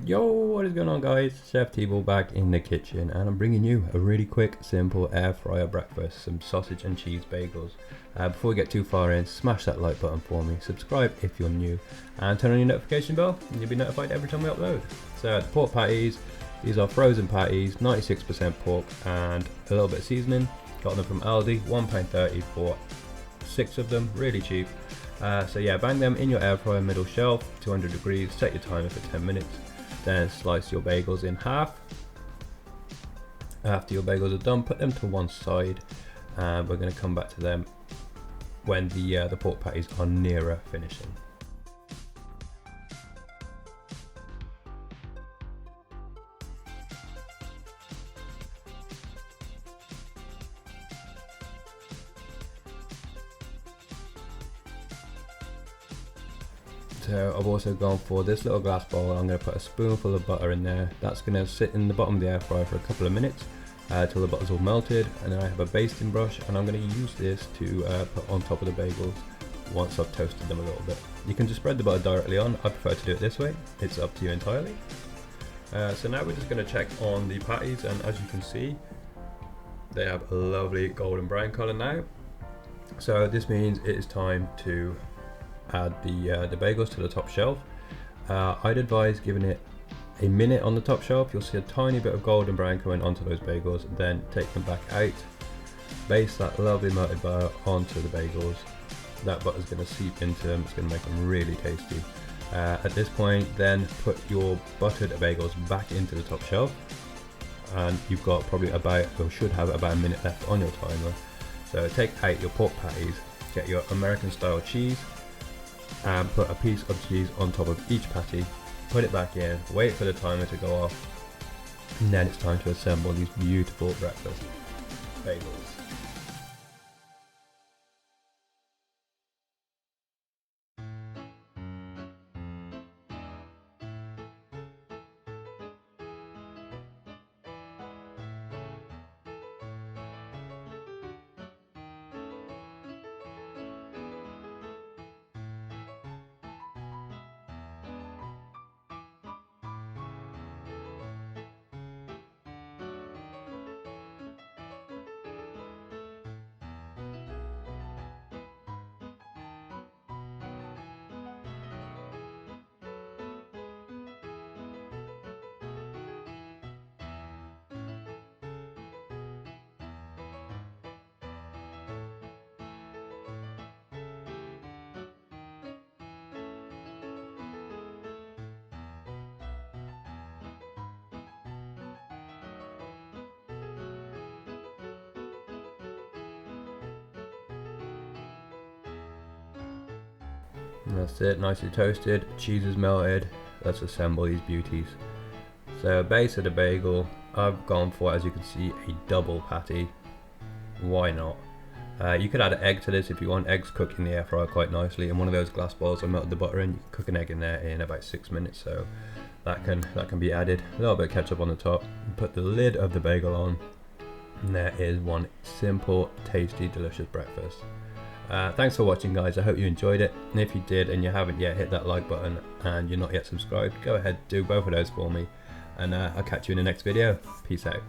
Yo, what is going on guys? Chef T-Ball back in the kitchen, and I'm bringing you a really quick, simple air fryer breakfast, some sausage and cheese bagels. Before we get too far in, smash that like button for me, subscribe if you're new, and turn on your notification bell and you'll be notified every time we upload. So the pork patties, these are frozen patties, 96% pork and a little bit of seasoning. Got them from Aldi, £1.30 for 6 of them, really cheap. So yeah, bang them in your air fryer, middle shelf, 200 degrees, set your timer for 10 minutes. Then slice your bagels in half. After your bagels are done, put them to one side, and we're going to come back to them when the pork patties are nearer finishing. So I've also gone for this little glass bowl. I'm going to put a spoonful of butter in there. That's going to sit in the bottom of the air fryer for a couple of minutes till the butter's all melted, and then I have a basting brush and I'm going to use this to put on top of the bagels once I've toasted them a little bit. You can just spread the butter directly on. I prefer to do it this way. It's up to you entirely. So now we're just going to check on the patties, and as you can see, they have a lovely golden brown colour now. So this means it is time to add the bagels to the top shelf. I'd advise giving it a minute on the top shelf. You'll see a tiny bit of golden brown coming onto those bagels, then take them back out, baste that lovely melted butter onto the bagels. That butter's going to seep into them, it's going to make them really tasty. At this point, then put your buttered bagels back into the top shelf, and you've got probably should have about a minute left on your timer. So take out your pork patties, get your American style cheese, and put a piece of cheese on top of each patty, put it back in, wait for the timer to go off, and then it's time to assemble these beautiful breakfast bagels. And that's it, nicely toasted, cheese is melted. Let's assemble these beauties. So base of the bagel, I've gone for, as you can see, a double patty. Why not? You could add an egg to this if you want. Eggs cook in the air fryer quite nicely. In one of those glass bowls I melted the butter in, you can cook an egg in there in about 6 minutes, so that can be added. A little bit of ketchup on the top, and put the lid of the bagel on, and there is one simple, tasty, delicious breakfast. Thanks for watching guys, I hope you enjoyed it, and if you did and you haven't yet hit that like button and you're not yet subscribed, go ahead, do both of those for me, and I'll catch you in the next video. Peace out.